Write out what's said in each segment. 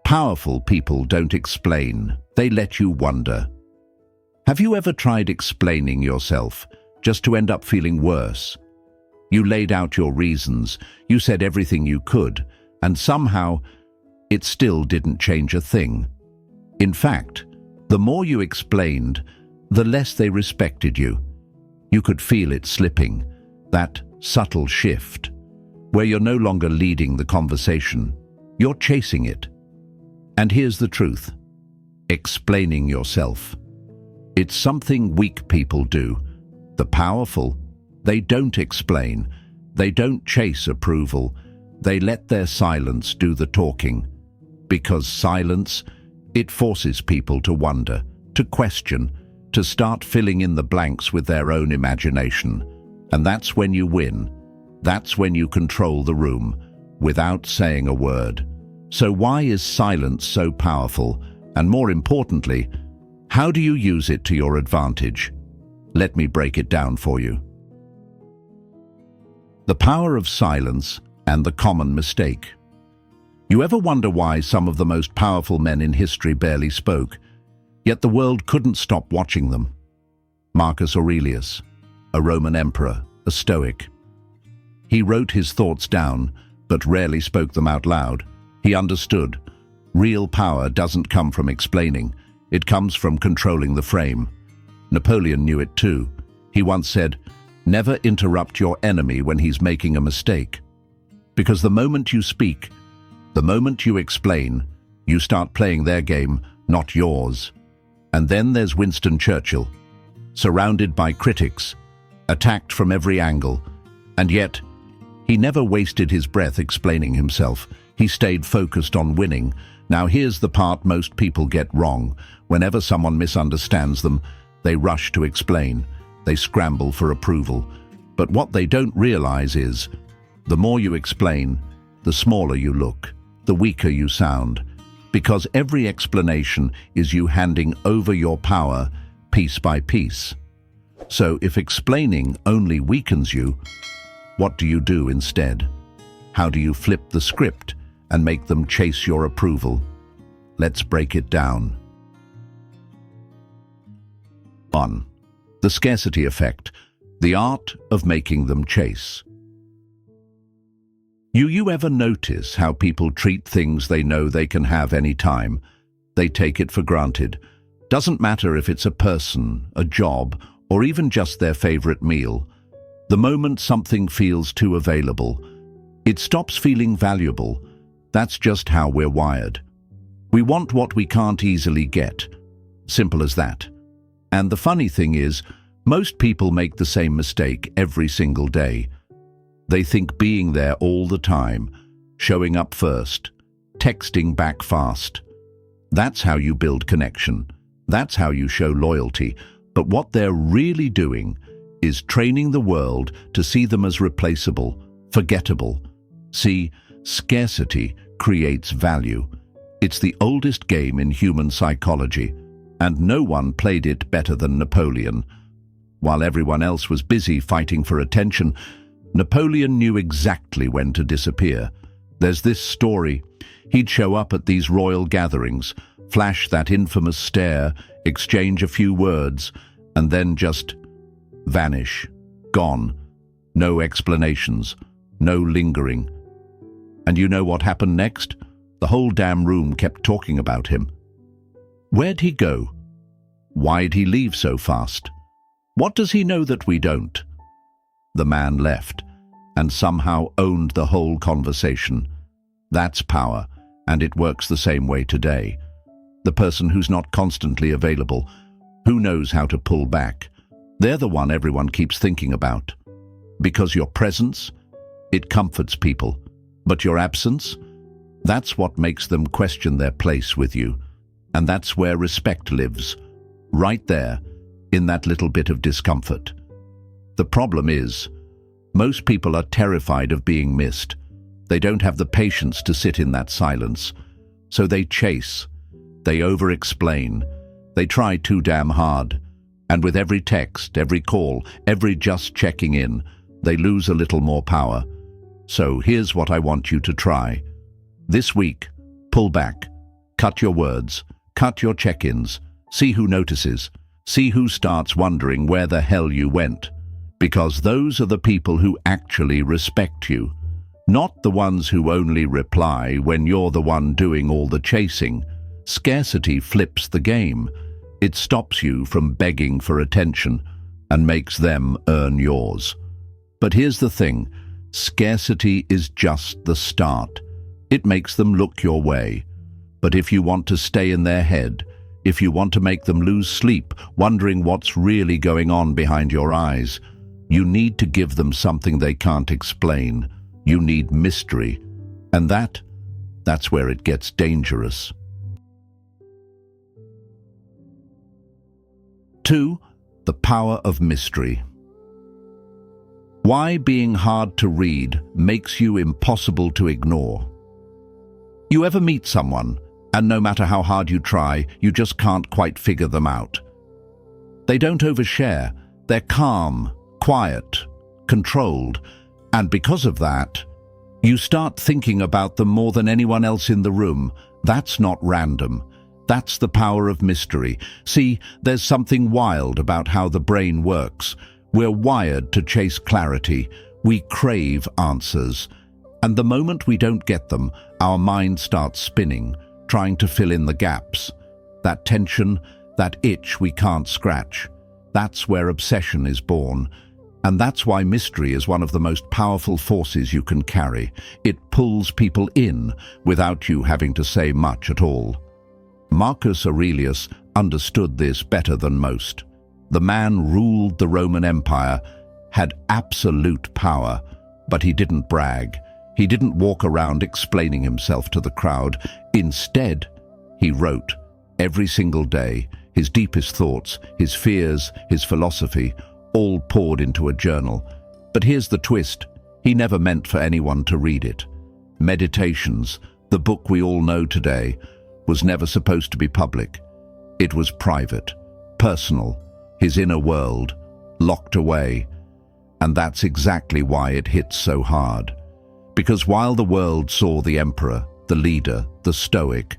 Powerful people don't explain, they let you wonder. Have you ever tried explaining yourself just to end up feeling worse? You laid out your reasons, you said everything you could, and somehow it still didn't change a thing. In fact, the more you explained, the less they respected you. You could feel it slipping, that subtle shift, where you're no longer leading the conversation, you're chasing it. And here's the truth: explaining yourself. It's something weak people do. The powerful, they don't explain. They don't chase approval. They let their silence do the talking. Because silence, it forces people to wonder, to question, to start filling in the blanks with their own imagination. And that's when you win. That's when you control the room, without saying a word. So why is silence so powerful? And more importantly, how do you use it to your advantage? Let me break it down for you. The power of silence and the common mistake. You ever wonder why some of the most powerful men in history barely spoke, yet the world couldn't stop watching them? Marcus Aurelius, a Roman emperor, a Stoic. He wrote his thoughts down, but rarely spoke them out loud. He understood. Real power doesn't come from explaining. It comes from controlling the frame. Napoleon knew it too. He once said, "Never interrupt your enemy when he's making a mistake." Because the moment you speak, the moment you explain, you start playing their game, not yours. And then there's Winston Churchill, surrounded by critics, attacked from every angle, and yet he never wasted his breath explaining himself. He stayed focused on winning. Now here's the part most people get wrong. Whenever someone misunderstands them, they rush to explain. They scramble for approval. But what they don't realize is, the more you explain, the smaller you look, the weaker you sound. Because every explanation is you handing over your power piece by piece. So if explaining only weakens you, what do you do instead? How do you flip the script and make them chase your approval? Let's break it down. 1. The scarcity effect, the art of making them chase. You ever notice how people treat things they know they can have any time? They take it for granted. Doesn't matter if it's a person, a job, or even just their favorite meal. The moment something feels too available, it stops feeling valuable. That's just how we're wired. We want what we can't easily get. Simple as that. And the funny thing is, most people make the same mistake every single day. They think being there all the time, showing up first, texting back fast. That's how you build connection. That's how you show loyalty. But what they're really doing is training the world to see them as replaceable, forgettable. See, scarcity creates value. It's the oldest game in human psychology, and no one played it better than Napoleon. While everyone else was busy fighting for attention, Napoleon knew exactly when to disappear. There's this story. He'd show up at these royal gatherings, flash that infamous stare, exchange a few words, and then just vanish. Gone. No explanations. No lingering. And you know what happened next? The whole damn room kept talking about him. Where'd he go? Why'd he leave so fast? What does he know that we don't? The man left, and somehow owned the whole conversation. That's power, and it works the same way today. The person who's not constantly available, who knows how to pull back, they're the one everyone keeps thinking about. Because your presence, it comforts people, but your absence, that's what makes them question their place with you. And that's where respect lives, right there, in that little bit of discomfort. The problem is, most people are terrified of being missed. They don't have the patience to sit in that silence. So they chase, they over-explain, they try too damn hard. And with every text, every call, every just checking in, they lose a little more power. So here's what I want you to try. This week, pull back. Cut your words, cut your check-ins, see who notices, see who starts wondering where the hell you went. Because those are the people who actually respect you, not the ones who only reply when you're the one doing all the chasing. Scarcity flips the game. It stops you from begging for attention and makes them earn yours. But here's the thing, scarcity is just the start. It makes them look your way. But if you want to stay in their head, if you want to make them lose sleep, wondering what's really going on behind your eyes, you need to give them something they can't explain. You need mystery. And that's where it gets dangerous. 2. The power of mystery. Why being hard to read makes you impossible to ignore. You ever meet someone, and no matter how hard you try, you just can't quite figure them out? They don't overshare. They're calm, quiet, controlled, and because of that, you start thinking about them more than anyone else in the room. That's not random. That's the power of mystery. See, there's something wild about how the brain works. We're wired to chase clarity. We crave answers. And the moment we don't get them, our mind starts spinning, trying to fill in the gaps. That tension, that itch we can't scratch. That's where obsession is born. And that's why mystery is one of the most powerful forces you can carry. It pulls people in without you having to say much at all. Marcus Aurelius understood this better than most. The man ruled the Roman Empire, had absolute power, but he didn't brag. He didn't walk around explaining himself to the crowd. Instead, he wrote every single day his deepest thoughts, his fears, his philosophy, all poured into a journal. But here's the twist. He never meant for anyone to read it. Meditations, the book we all know today, was never supposed to be public. It was private, personal, his inner world, locked away. And that's exactly why it hits so hard. Because while the world saw the emperor, the leader, the stoic,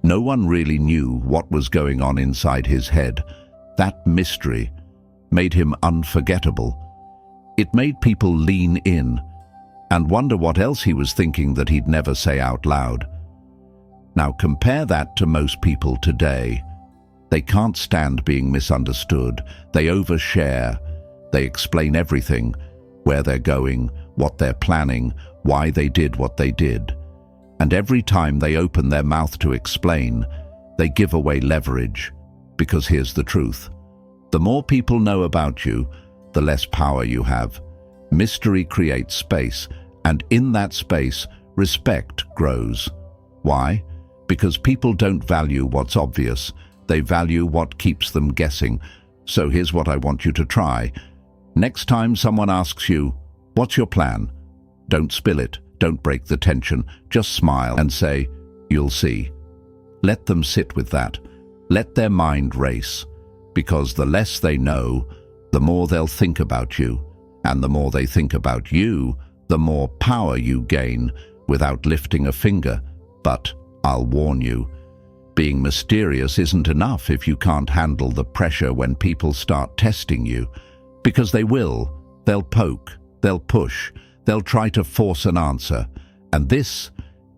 no one really knew what was going on inside his head. That mystery made him unforgettable. It made people lean in and wonder what else he was thinking that he'd never say out loud. Now compare that to most people today. They can't stand being misunderstood. They overshare. They explain everything, where they're going, what they're planning, why they did what they did. And every time they open their mouth to explain, they give away leverage. Because here's the truth. The more people know about you, the less power you have. Mystery creates space, and in that space, respect grows. Why? Because people don't value what's obvious. They value what keeps them guessing. So here's what I want you to try. Next time someone asks you, "What's your plan?" Don't spill it. Don't break the tension. Just smile and say, "You'll see." Let them sit with that. Let their mind race. Because the less they know, the more they'll think about you. And the more they think about you, the more power you gain without lifting a finger. But I'll warn you, being mysterious isn't enough if you can't handle the pressure when people start testing you. Because they will. They'll poke. They'll push. They'll try to force an answer. And this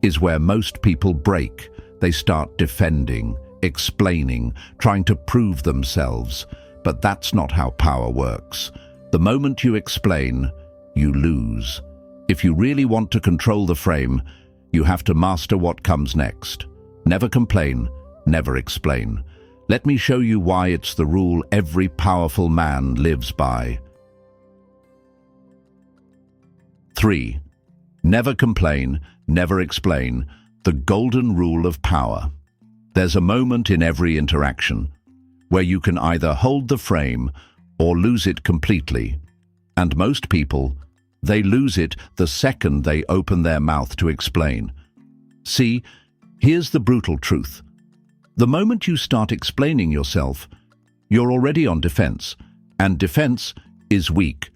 is where most people break. They start defending, explaining, trying to prove themselves. But that's not how power works. The moment you explain, you lose. If you really want to control the frame, you have to master what comes next. Never complain, never explain. Let me show you why it's the rule every powerful man lives by. 3. Never complain, never explain. The golden rule of power. There's a moment in every interaction where you can either hold the frame or lose it completely. And most people, they lose it the second they open their mouth to explain. See, here's the brutal truth. The moment you start explaining yourself, you're already on defense, and defense is weak.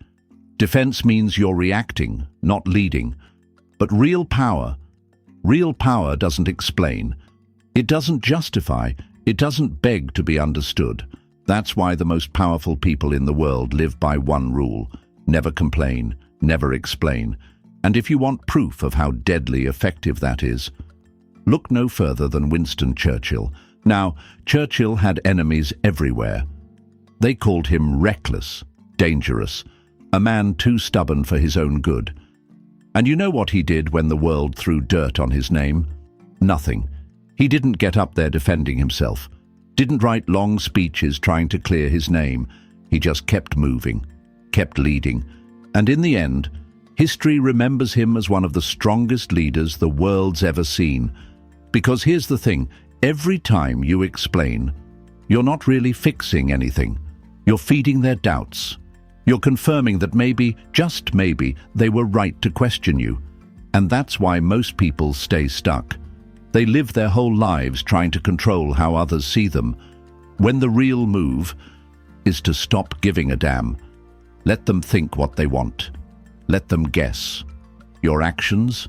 Defense means you're reacting, not leading. But real power doesn't explain. It doesn't justify, it doesn't beg to be understood. That's why the most powerful people in the world live by one rule: never complain, never explain. And if you want proof of how deadly effective that is, look no further than Winston Churchill. Now, Churchill had enemies everywhere. They called him reckless, dangerous, a man too stubborn for his own good. And you know what he did when the world threw dirt on his name? Nothing. He didn't get up there defending himself, didn't write long speeches trying to clear his name. He just kept moving, kept leading. And in the end, history remembers him as one of the strongest leaders the world's ever seen. Because here's the thing, every time you explain, you're not really fixing anything. You're feeding their doubts. You're confirming that maybe, just maybe, they were right to question you. And that's why most people stay stuck. They live their whole lives trying to control how others see them, when the real move is to stop giving a damn. Let them think what they want. Let them guess. Your actions,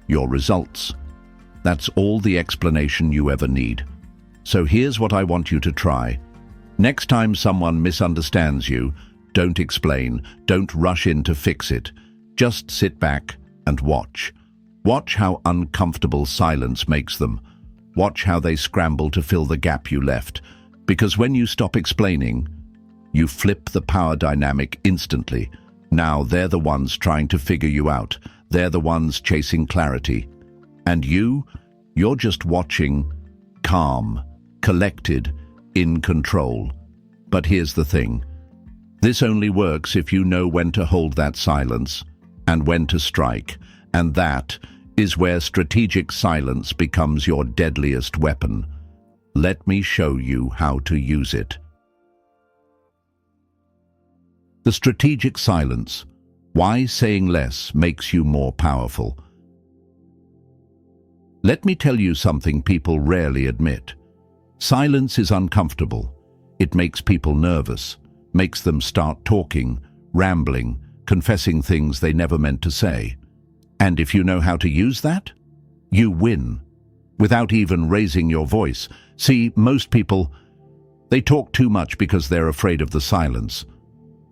your results. That's all the explanation you ever need. So here's what I want you to try. Next time someone misunderstands you, don't explain, don't rush in to fix it. Just sit back and watch. Watch how uncomfortable silence makes them. Watch how they scramble to fill the gap you left. Because when you stop explaining, you flip the power dynamic instantly. Now they're the ones trying to figure you out. They're the ones chasing clarity. And you're just watching, calm, collected, in control. But here's the thing. This only works if you know when to hold that silence and when to strike. And that is where strategic silence becomes your deadliest weapon. Let me show you how to use it. The strategic silence. Why saying less makes you more powerful. Let me tell you something people rarely admit. Silence is uncomfortable. It makes people nervous, makes them start talking, rambling, confessing things they never meant to say. And if you know how to use that, you win, without even raising your voice. See, most people, they talk too much because they're afraid of the silence.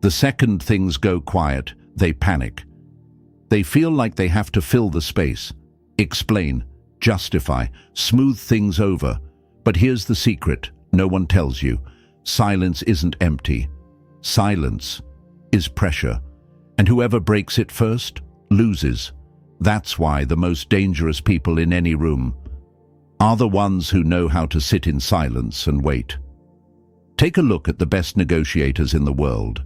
The second things go quiet, they panic. They feel like they have to fill the space, explain, justify, smooth things over. But here's the secret no one tells you. Silence isn't empty. Silence is pressure. And whoever breaks it first loses. That's why the most dangerous people in any room are the ones who know how to sit in silence and wait. Take a look at the best negotiators in the world.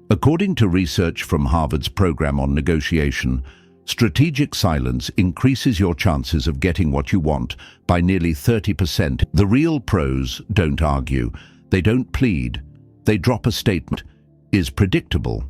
According to research from Harvard's program on negotiation, strategic silence increases your chances of getting what you want by nearly 30%. The real pros don't argue, they don't plead, they drop a statement, is predictable.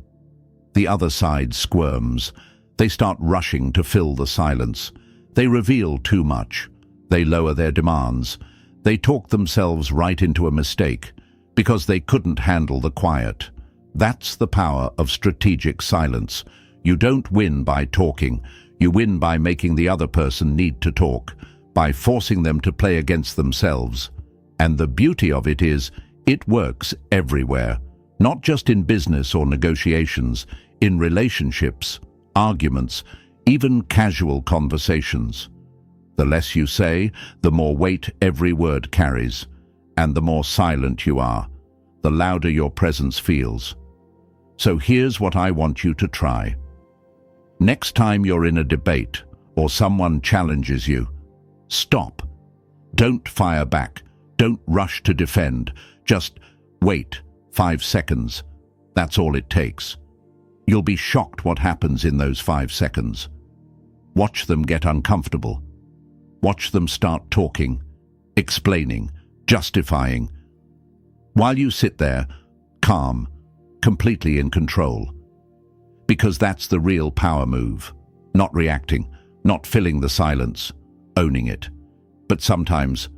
The other side squirms. They start rushing to fill the silence. They reveal too much. They lower their demands. They talk themselves right into a mistake because they couldn't handle the quiet. That's the power of strategic silence. You don't win by talking. You win by making the other person need to talk, by forcing them to play against themselves. And the beauty of it is, it works everywhere, not just in business or negotiations, in relationships, arguments, even casual conversations. The less you say, the more weight every word carries, and the more silent you are, the louder your presence feels. So here's what I want you to try. Next time you're in a debate or someone challenges you, stop. Don't fire back. Don't rush to defend. Just wait 5 seconds. That's all it takes. You'll be shocked what happens in those 5 seconds. Watch them get uncomfortable. Watch them start talking, explaining, justifying. While you sit there, calm, completely in control. Because that's the real power move. Not reacting, not filling the silence, owning it. But sometimes,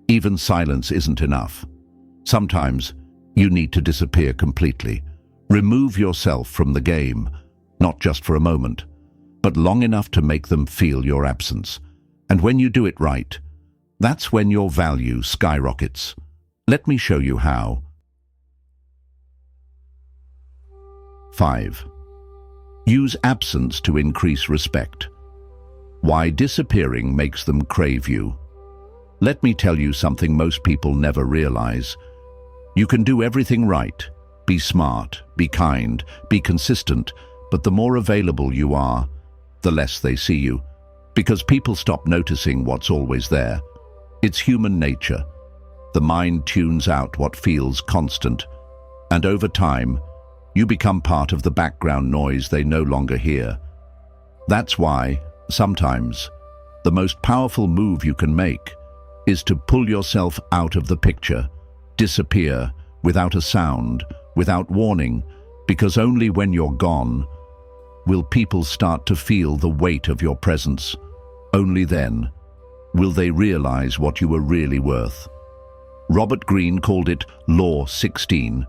even silence isn't enough. Sometimes, you need to disappear completely. Remove yourself from the game, not just for a moment, but long enough to make them feel your absence. And when you do it right, That's when your value skyrockets. Let me show you how. 5. Use absence to increase respect. Why disappearing makes them crave you. Let me tell you something most people never realize. You can do everything right, be smart, be kind, be consistent, but the more available you are, the less they see you, because people stop noticing what's always there. It's human nature. The mind tunes out what feels constant, and over time, you become part of the background noise they no longer hear. That's why, sometimes, the most powerful move you can make is to pull yourself out of the picture, disappear without a sound, without warning, because only when you're gone will people start to feel the weight of your presence. Only then will they realize what you were really worth. Robert Greene called it Law 16.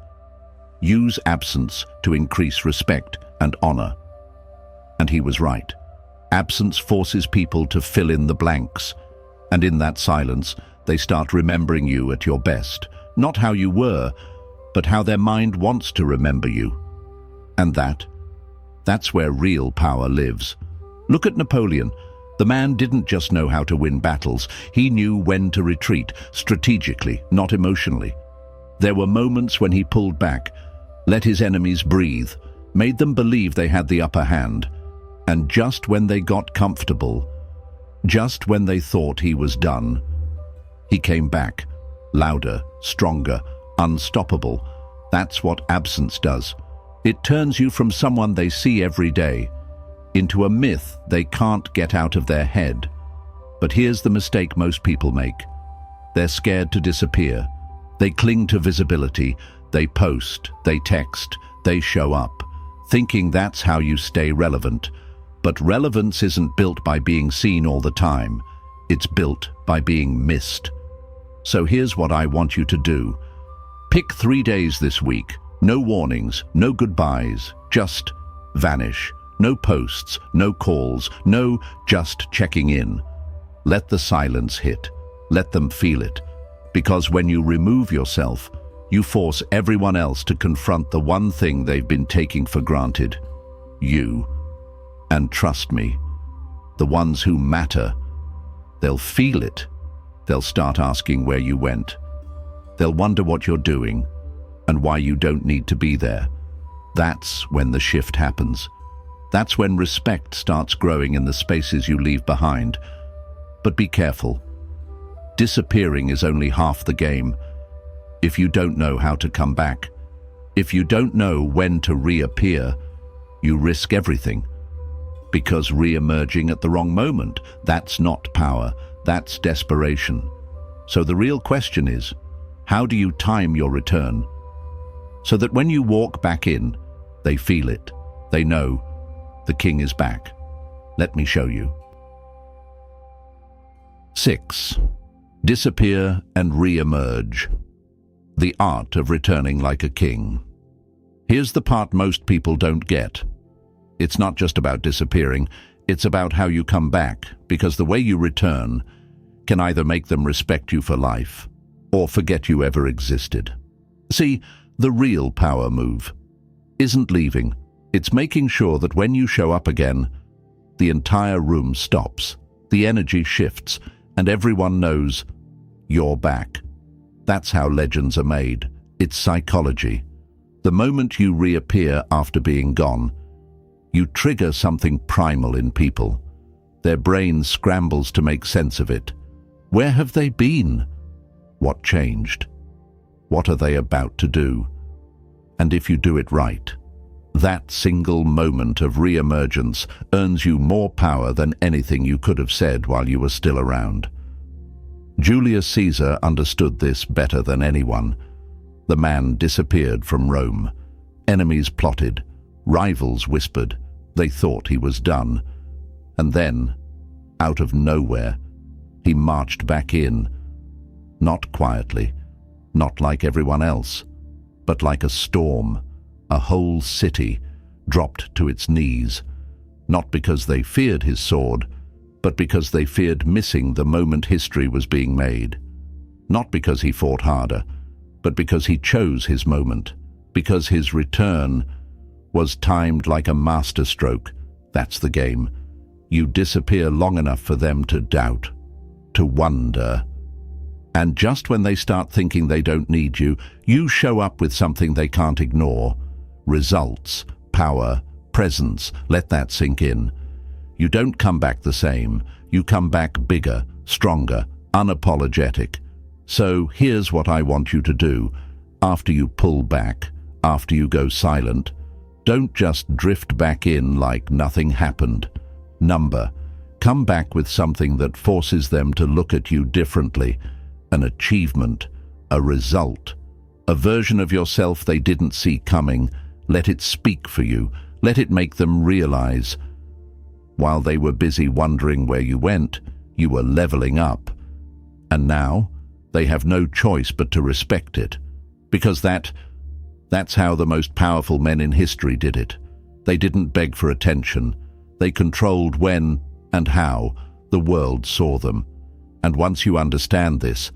Use absence to increase respect and honor. And he was right. Absence forces people to fill in the blanks, and in that silence, they start remembering you at your best, not how you were, but how their mind wants to remember you. And that's where real power lives. Look at Napoleon. The man didn't just know how to win battles, he knew when to retreat, strategically, not emotionally. There were moments when he pulled back, let his enemies breathe, made them believe they had the upper hand, and just when they got comfortable, just when they thought he was done, he came back, louder, stronger, unstoppable. That's what absence does. It turns you from someone they see every day into a myth they can't get out of their head. But here's the mistake most people make. They're scared to disappear. They cling to visibility. They post, they text, they show up, thinking that's how you stay relevant. But relevance isn't built by being seen all the time. It's built by being missed. So here's what I want you to do. Pick 3 days this week. No warnings, no goodbyes, just vanish. No posts, no calls, no just checking in. Let the silence hit. Let them feel it. Because when you remove yourself, you force everyone else to confront the one thing they've been taking for granted. You. And trust me, the ones who matter, they'll feel it. They'll start asking where you went. They'll wonder what you're doing and why you don't need to be there. That's when the shift happens. That's when respect starts growing in the spaces you leave behind. But be careful. Disappearing is only half the game. If you don't know how to come back, if you don't know when to reappear, you risk everything. Because re-emerging at the wrong moment, that's not power, that's desperation. So the real question is, how do you time your return? So that when you walk back in, they feel it. They know the king is back. Let me show you. 6. Disappear and re-emerge. The art of returning like a king. Here's the part most people don't get. It's not just about disappearing, it's about how you come back, because the way you return can either make them respect you for life or forget you ever existed. See, the real power move isn't leaving. It's making sure that when you show up again, the entire room stops, the energy shifts, and everyone knows you're back. That's how legends are made. It's psychology. The moment you reappear after being gone, you trigger something primal in people. Their brain scrambles to make sense of it. Where have they been? What changed? What are they about to do? And if you do it right, that single moment of re-emergence earns you more power than anything you could have said while you were still around. Julius Caesar understood this better than anyone. The man disappeared from Rome. Enemies plotted. Rivals whispered. They thought he was done. And then, out of nowhere, he marched back in. Not quietly, not like everyone else, but like a storm. A whole city dropped to its knees, not because they feared his sword, but but because they feared missing the moment history was being made. Not because he fought harder, but because he chose his moment, because his return was timed like a masterstroke. That's the game. You disappear long enough for them to doubt, to wonder. And just when they start thinking they don't need you, you show up with something they can't ignore. Results, power, presence. Let that sink in. You don't come back the same. You come back bigger, stronger, unapologetic. So here's what I want you to do. After you pull back, after you go silent, don't just drift back in like nothing happened. Come back with something that forces them to look at you differently. An achievement, a result, a version of yourself they didn't see coming. Let it speak for you. Let it make them realize. While they were busy wondering where you went, you were leveling up. And now, they have no choice but to respect it. Because that's how the most powerful men in history did it. They didn't beg for attention. They controlled when and how the world saw them. And once you understand this,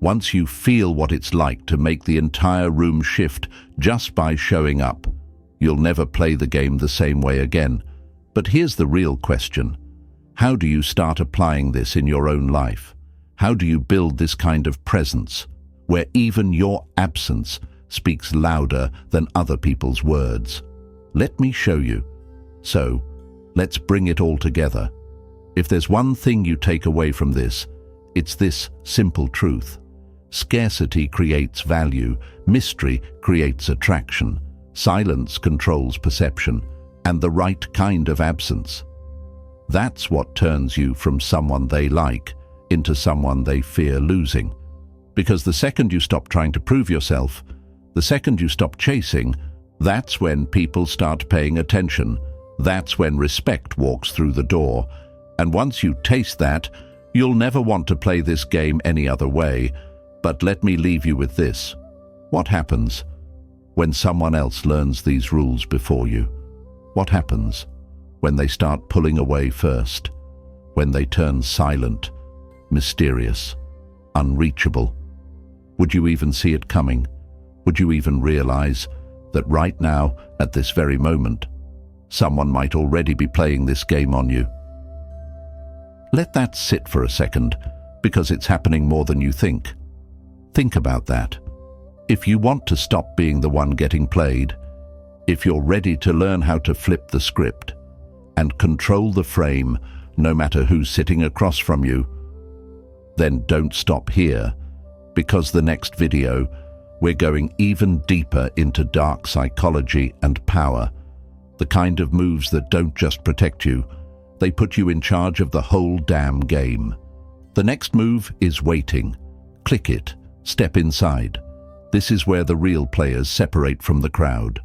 once you feel what it's like to make the entire room shift just by showing up, you'll never play the game the same way again. But here's the real question. How do you start applying this in your own life? How do you build this kind of presence, where even your absence speaks louder than other people's words? Let me show you. So, let's bring it all together. If there's one thing you take away from this, it's this simple truth. Scarcity creates value, mystery creates attraction, silence controls perception, and the right kind of absence. That's what turns you from someone they like into someone they fear losing. Because the second you stop trying to prove yourself, the second you stop chasing, that's when people start paying attention. That's when respect walks through the door. And once you taste that, you'll never want to play this game any other way. But let me leave you with this. What happens when someone else learns these rules before you? What happens when they start pulling away first? When they turn silent, mysterious, unreachable? Would you even see it coming? Would you even realize that right now, at this very moment, someone might already be playing this game on you? Let that sit for a second, because it's happening more than you think. Think about that. If you want to stop being the one getting played, if you're ready to learn how to flip the script and control the frame, no matter who's sitting across from you, then don't stop here, because the next video, we're going even deeper into dark psychology and power, the kind of moves that don't just protect you, they put you in charge of the whole damn game. The next move is waiting. Click it. Step inside. This is where the real players separate from the crowd.